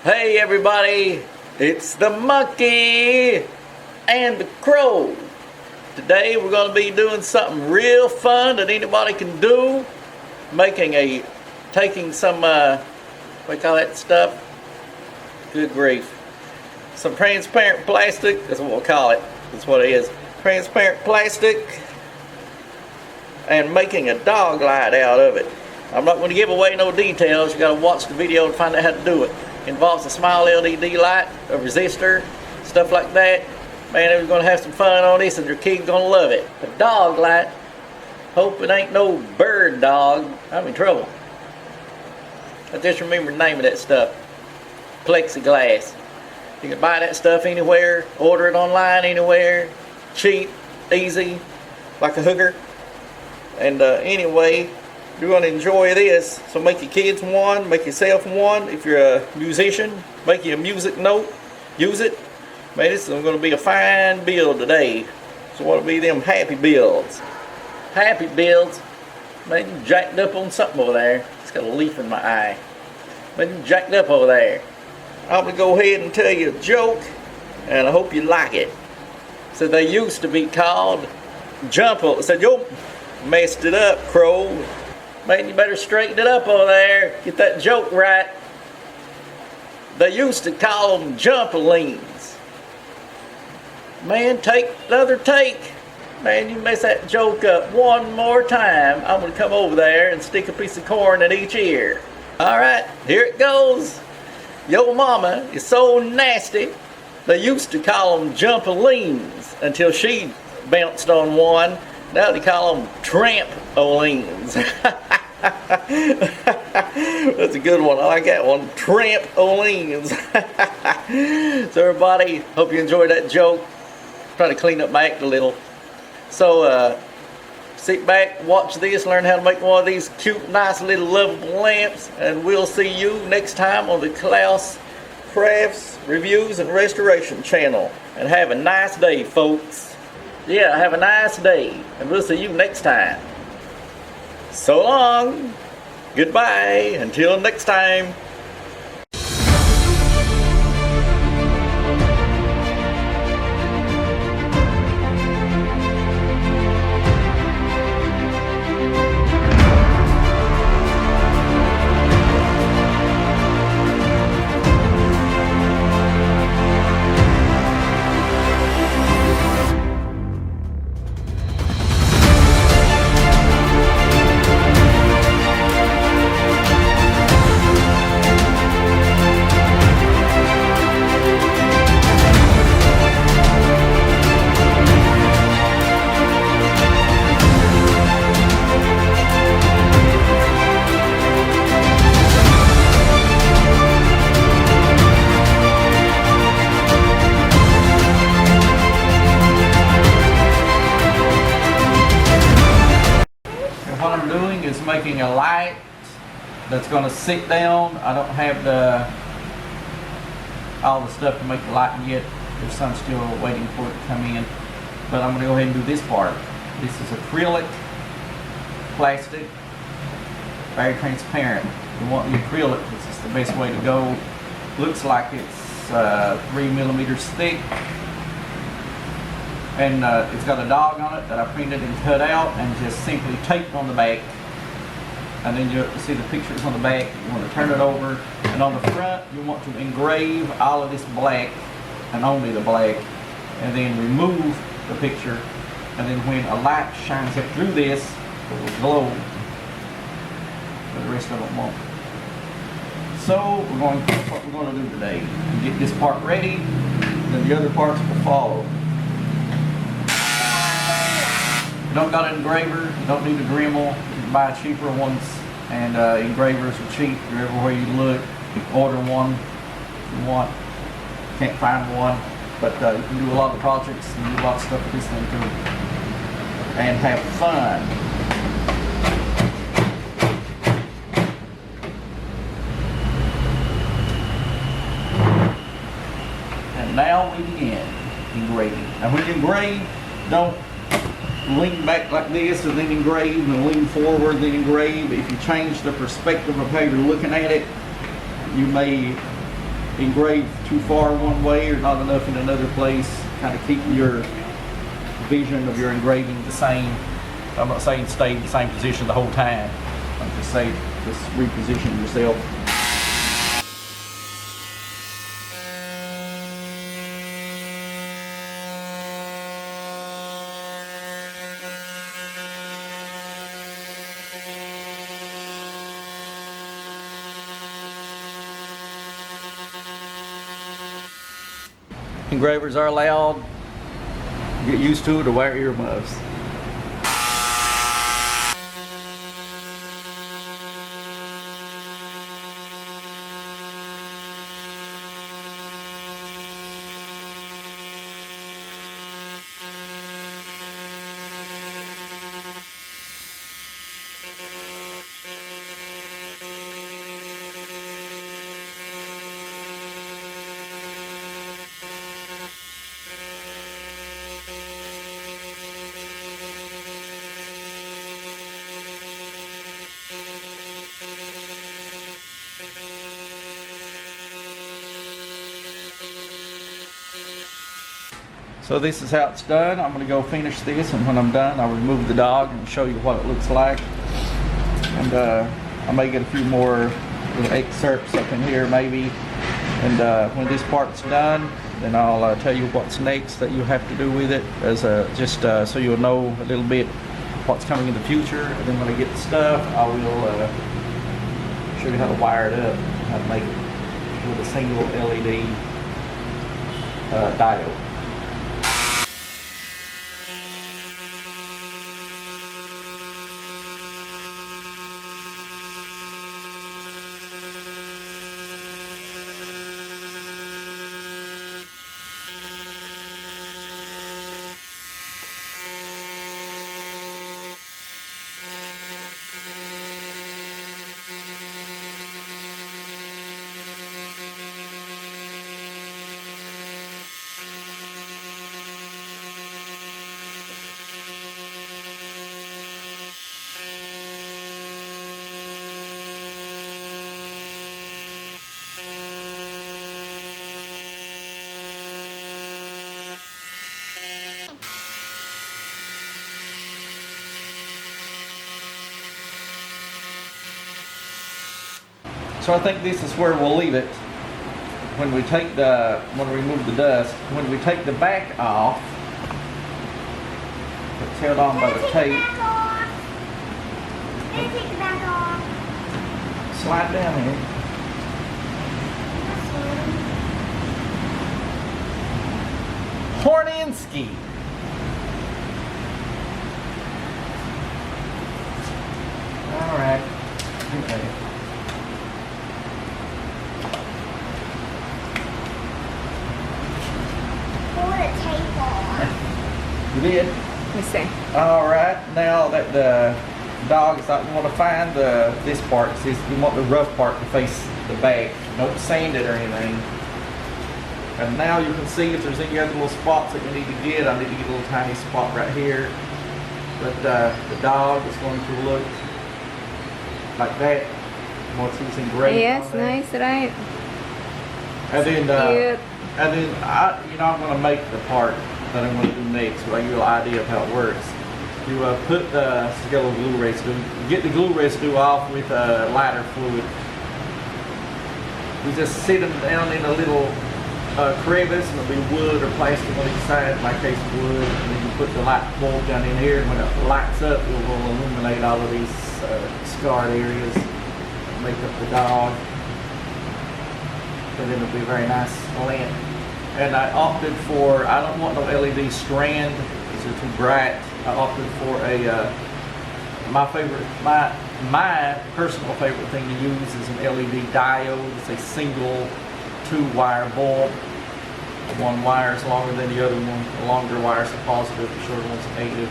Hey everybody, it's the monkey and the crow. Today we're going to be doing something real fun that anybody can do. Taking some, what do you call that stuff? Good grief. Some transparent plastic, that's what we'll call it. That's what it is. Transparent plastic. And making a dog light out of it. I'm not going to give away no details. You got to watch the video to find out how to do it. Involves a small LED light, a resistor, stuff like that. Man, we're going to have some fun on this and your kid's going to love it. A dog light. Hope it ain't no bird dog. I'm in trouble. I just remember the name of that stuff. Plexiglass. You can buy that stuff anywhere, order it online anywhere. Cheap, easy, like a hooker. And anyway, you're going to enjoy this, so make your kids one, make yourself one. If you're a musician, make you a music note, use it. Man, this is going to be a fine build today. So what'll be them happy builds? Happy builds. Man, you jacked up on something over there. It's got a leaf in my eye. Man, you jacked up over there. I'm going to go ahead and tell you a joke, and I hope you like it. So they used to be called jumper. Said, yo, messed it up, crow. Man, you better straighten it up over there. Get that joke right. They used to call them jumpolines. Man, take the other take. Man, you mess that joke up one more time, I'm going to come over there and stick a piece of corn in each ear. Alright, here it goes. Your mama is so nasty, they used to call them jumpolines until she bounced on one. Now they call them trampolines. That's a good one. I like that one. Trampolines. So everybody, hope you enjoyed that joke. Try to clean up my act a little. So sit back, watch this, learn how to make one of these cute, nice little lovable lamps, and we'll see you next time on the Klaus Crafts Reviews and Restoration channel. And have a nice day, folks. Yeah, have a nice day, and we'll see you next time. So long. Goodbye. Until next time. What I'm doing is making a light that's going to sit down. I don't have all the stuff to make the light yet. There's some still waiting for it to come in. But I'm going to go ahead and do this part. This is acrylic plastic, very transparent. You want the acrylic, this is the best way to go. Looks like it's 3 millimeters thick. And it's got a dog on it that I printed and cut out and just simply taped on the back. And then you see the pictures on the back. You want to turn it over, and on the front you want to engrave all of this black and only the black, and then remove the picture, and then when a light shines up through this, it will glow, but the rest of it won't. So that's what we're going to do today. Get this part ready, then the other parts will follow. You don't got an engraver, you don't need a Dremel, you can buy cheaper ones, and engravers are cheap. You're everywhere you look. You can order one if you want. Can't find one, but you can do a lot of projects and do a lot of stuff with this thing too. And have fun. And now we begin engraving. And when you engrave, don't lean back like this and then engrave, and lean forward, then engrave. If you change the perspective of how you're looking at it, you may engrave too far one way or not enough in another place. Kind of keep your vision of your engraving the same. I'm not saying stay in the same position the whole time. I'm just saying just reposition yourself. Engravers are allowed. Get used to it or wear earmuffs. So this is how it's done. I'm going to go finish this, and when I'm done I'll remove the dog and show you what it looks like. And I may get a few more little excerpts up in here maybe. And when this part's done, then I'll tell you what's next that you have to do with it, as just so you'll know a little bit what's coming in the future. And then when I get the stuff, I will show you how to wire it up, how to make it with a single LED diode. So I think this is where we'll leave it. When we remove the dust, when we take the back off, it's held on by the tape. Take the back off. Slide down here. Horninski. All right. Okay. You did? Let me see. Alright, now that the dog is out, you want to find this part. You want the rough part to face the back. Don't sand it or anything. And now you can see if there's any other little spots that you need to get. I need to get a little tiny spot right here. But the dog is going to look like that once he's engraved. Yes, nice, right? And then, cute. I'm going to make the part that I'm going to do next, so I give you an idea of how it works. You put the glue residue. Get the glue residue off with lighter fluid. You just sit them down in a little crevice, and it'll be wood or plastic on each side, in my case wood. And then you put the light bulb down in here, and when it lights up, it will illuminate all of these scarred areas, make up the dog. And then it'll be a very nice lamp. And I opted for, I don't want no LED strand because they're too bright. I opted for my personal favorite thing to use is an LED diode. It's a single 2-wire bulb. One wire is longer than the other one. The longer wire is a positive, the shorter one's a negative.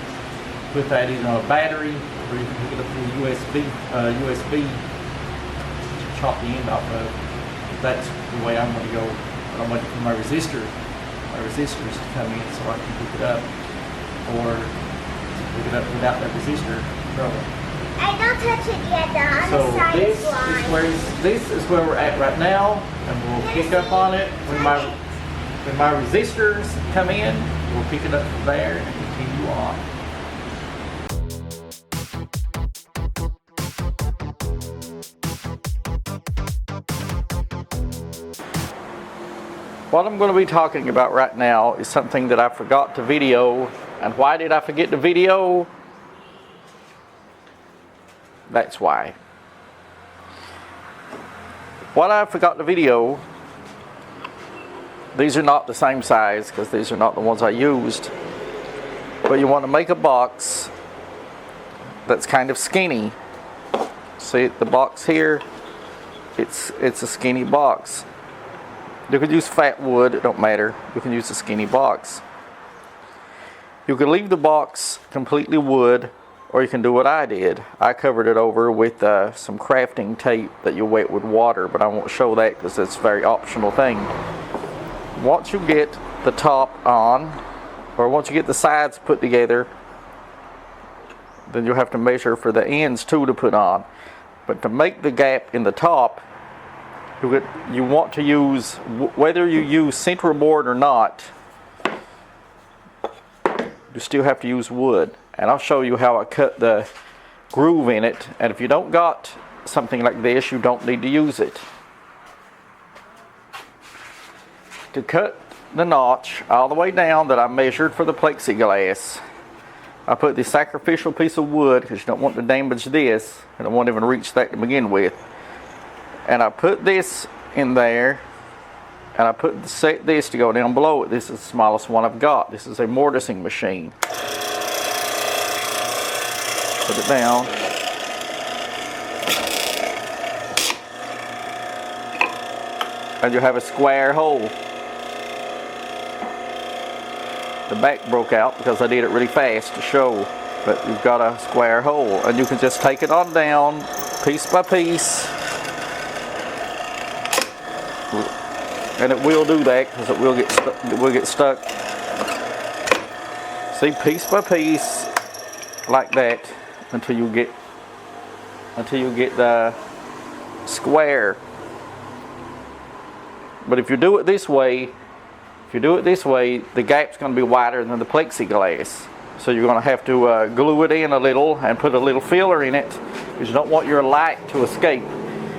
Put that either on a battery or you can hook it up to a USB to chop the end off of. That's the way I'm going to go. I'm waiting for my resistors to come in so I can hook it up, or hook it up without that resistor trouble. I don't touch it yet. The So other side this is is blind. where we're at right now, and we'll pick up on it when my resistors come in. We'll pick it up from there and continue on. What I'm going to be talking about right now is something that I forgot to video. And why did I forget to video? That's why. What I forgot to video, these are not the same size because these are not the ones I used. But you want to make a box that's kind of skinny. See the box here? It's a skinny box. You could use fat wood, it don't matter. You can use a skinny box. You can leave the box completely wood, or you can do what I did. I covered it over with some crafting tape that you wet with water, but I won't show that because it's a very optional thing. Once you get the top on, or once you get the sides put together, then you'll have to measure for the ends too to put on. But to make the gap in the top, you want to use, whether you use center board or not, you still have to use wood. And I'll show you how I cut the groove in it. And if you don't got something like this, you don't need to use it. To cut the notch all the way down that I measured for the plexiglass, I put this sacrificial piece of wood because you don't want to damage this, and I won't even reach that to begin with. And I put this in there, and I set this to go down below it. This is the smallest one I've got. This is a mortising machine. Put it down. And you have a square hole. The back broke out because I did it really fast to show, but you've got a square hole, and you can just take it on down piece by piece. And it will do that because it will get stuck. See, piece by piece, like that, until you get the square. But if you do it this way, the gap's going to be wider than the plexiglass. So you're going to have to glue it in a little and put a little filler in it because you don't want your light to escape.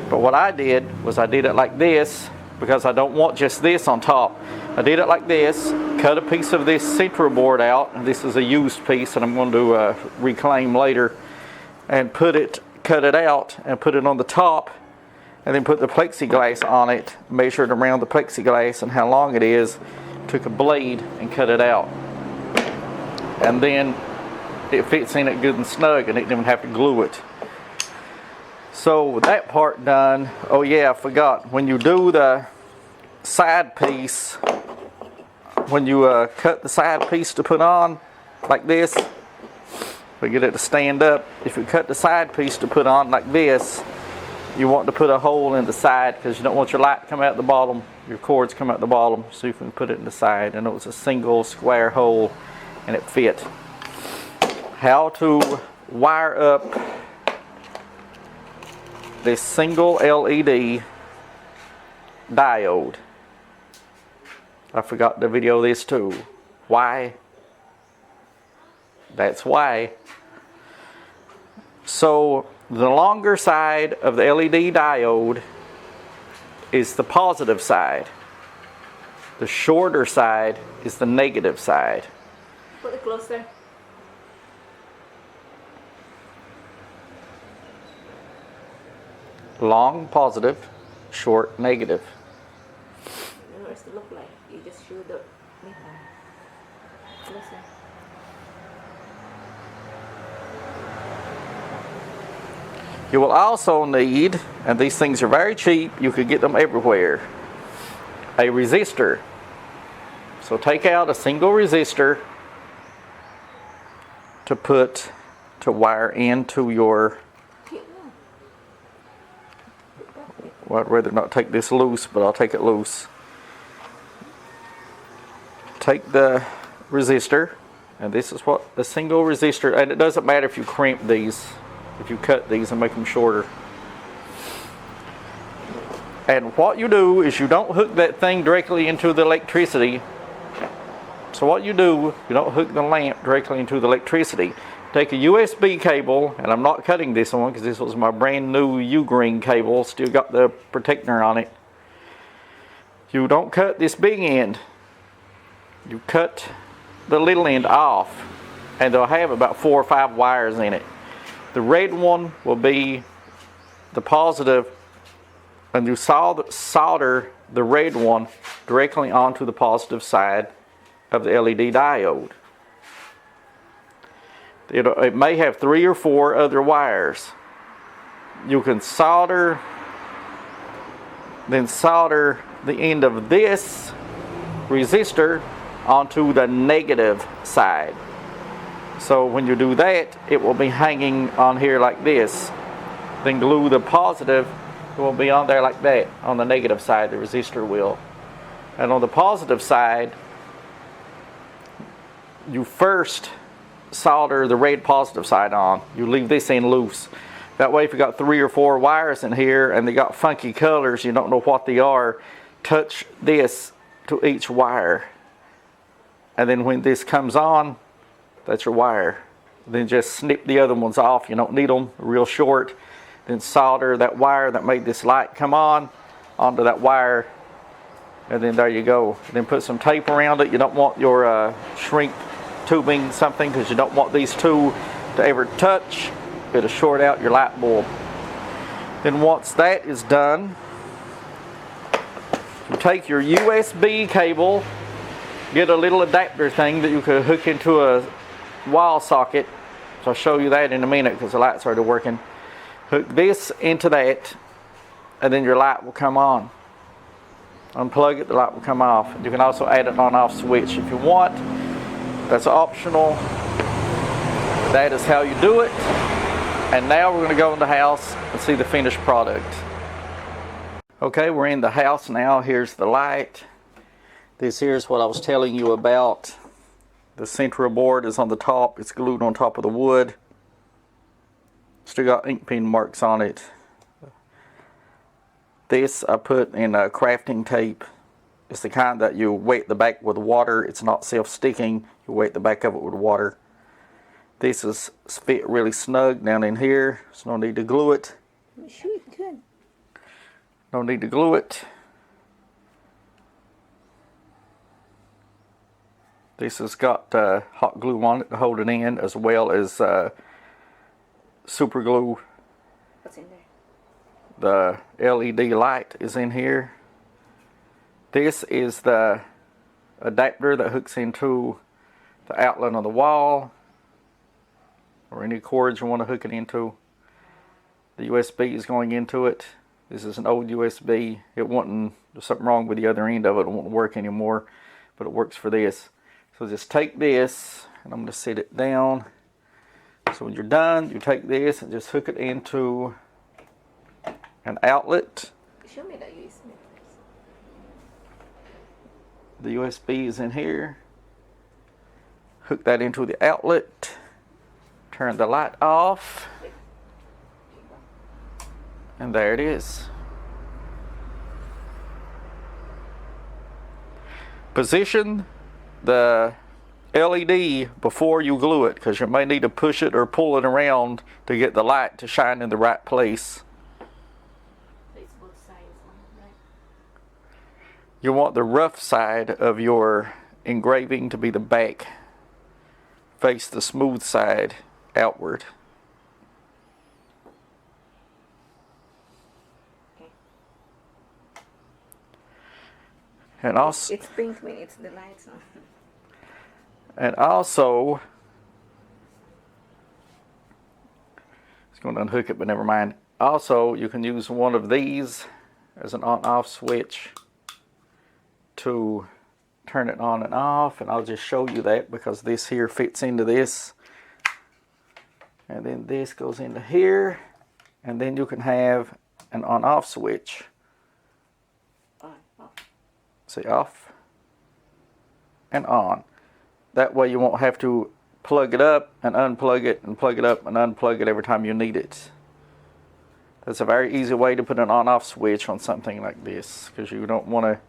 But what I did was I did it like this, because I don't want just this on top. I did it like this, cut a piece of this center board out, and this is a used piece that I'm going to reclaim later, and cut it out and put it on the top, and then put the plexiglass on it, measured around the plexiglass and how long it is, took a blade and cut it out. And then it fits in it good and snug, and it didn't have to glue it. So with that part done, oh yeah, I forgot, when you do the side piece, when you cut the side piece to put on, like this, we get it to stand up. If you cut the side piece to put on like this, you want to put a hole in the side because you don't want your light to come out the bottom, your cords come out the bottom, so you can put it in the side. And it was a single square hole, and it fit. How to wire up this single LED diode. I forgot to video this too. Why? That's why. So the longer side of the LED diode is the positive side. The shorter side is the negative side. Put it closer. Long positive, short negative. What does it look like? You just show the closer. You will also need, and these things are very cheap, you could get them everywhere, a resistor. So take out a single resistor to wire into your, well, I'd rather not take this loose, but I'll take it loose. Take the resistor, and this is what the single resistor, and it doesn't matter if you crimp these, if you cut these and make them shorter. And what you do is you don't hook that thing directly into the electricity. So what you do, you don't hook the lamp directly into the electricity. Take a USB cable, and I'm not cutting this one because this was my brand new U-green cable, still got the protector on it. You don't cut this big end. You cut the little end off, and they'll have about 4 or 5 wires in it. The red one will be the positive, and you solder the red one directly onto the positive side of the LED diode. It may have 3 or 4 other wires. You can solder the end of this resistor onto the negative side. So when you do that, it will be hanging on here like this. Then glue the positive, it will be on there like that. On the negative side, the resistor will. And on the positive side, you first solder the red positive side on. You leave this end loose. That way, if you got 3 or 4 wires in here and they got funky colors, you don't know what they are, touch this to each wire. And then when this comes on, that's your wire. Then just snip the other ones off. You don't need them, real short. Then solder that wire that made this light come on onto that wire. And then there you go. Then put some tape around it. You don't want your shrink tubing something, because you don't want these two to ever touch. It'll short out your light bulb. Then once that is done, you take your USB cable, get a little adapter thing that you could hook into a wall socket. So I'll show you that in a minute because the light's already working. Hook this into that, and then your light will come on. Unplug it, the light will come off. You can also add an on-off switch if you want. That's optional. That is how you do it. And now we're going to go in the house and see the finished product. Okay, we're in the house now. Here's the light. This here's what I was telling you about. The central board is on the top. It's glued on top of the wood. Still got ink pen marks on it. This I put in crafting tape. It's the kind that you wet the back with water. It's not self-sticking. You wet the back of it with water. This is fit really snug down in here. So no need to glue it. Sure, good. No need to glue it. This has got hot glue on it to hold it in, as well as super glue. What's in there? The LED light is in here. This is the adapter that hooks into the outlet on the wall, or any cords you want to hook it into. The USB is going into it. This is an old USB. It wouldn't, there's something wrong with the other end of it. It won't work anymore, but it works for this. So just take this, and I'm going to set it down. So when you're done, you take this and just hook it into an outlet. Show me the USB. The USB is in here. Hook that into the outlet. Turn the light off. And there it is. Position the LED before you glue it, because you may need to push it or pull it around to get the light to shine in the right place. You want the rough side of your engraving to be the back. Face the smooth side outward. Okay. And also, it's pink when it's the lights on. And also, it's going to unhook it, but never mind. Also, you can use one of these as an on-off switch to turn it on and off, and I'll just show you that because this here fits into this, and then this goes into here, and then you can have an on-off switch. On, off. See, off and on. That way you won't have to plug it up and unplug it, and plug it up and unplug it every time you need it. That's a very easy way to put an on-off switch on something like this, because you don't want to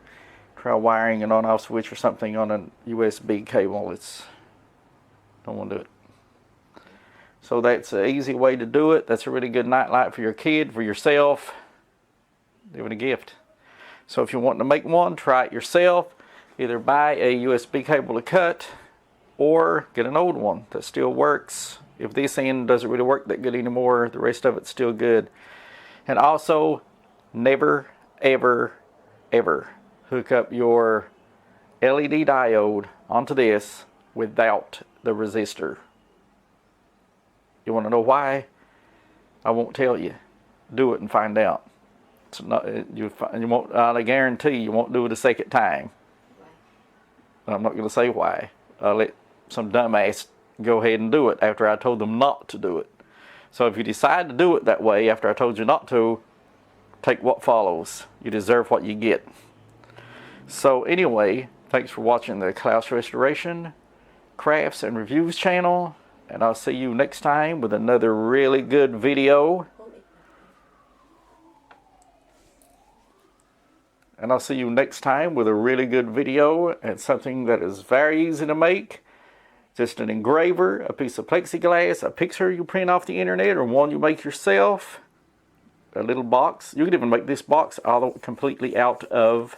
try wiring an on-off switch or something on a USB cable. Don't want to do it. So that's an easy way to do it. That's a really good nightlight for your kid, for yourself. Give it a gift. So if you want to make one, try it yourself. Either buy a USB cable to cut or get an old one that still works. If this end doesn't really work that good anymore, the rest of it's still good. And also, never, ever, ever hook up your LED diode onto this without the resistor. You want to know why? I won't tell you. Do it and find out. It's not, you won't, I guarantee you won't do it a second time. I'm not going to say why. I'll let some dumbass go ahead and do it after I told them not to do it. So if you decide to do it that way after I told you not to, take what follows. You deserve what you get. So anyway, thanks for watching the Klaus Restoration Crafts and Reviews channel. And I'll see you next time with another really good video. And I'll see you next time with a really good video and something that is very easy to make. Just an engraver, a piece of plexiglass, a picture you print off the internet or one you make yourself, a little box. You can even make this box completely out of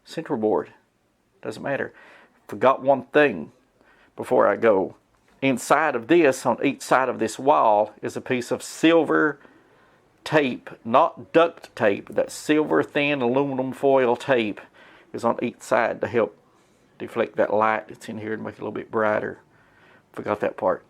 central board. Doesn't matter. Forgot one thing before I go. Inside of this, on each side of this wall, is a piece of silver tape, not duct tape. That silver thin aluminum foil tape is on each side to help deflect that light that's in here and make it a little bit brighter. Forgot that part.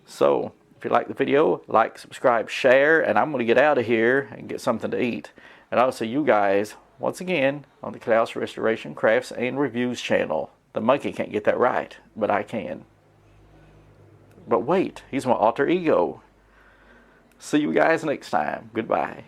So if you like the video, like, subscribe, share, and I'm going to get out of here and get something to eat. And I'll see you guys once again on the Klaus Restoration Crafts and Reviews channel. The monkey can't get that right, but I can. But wait, he's my alter ego. See you guys next time. Goodbye.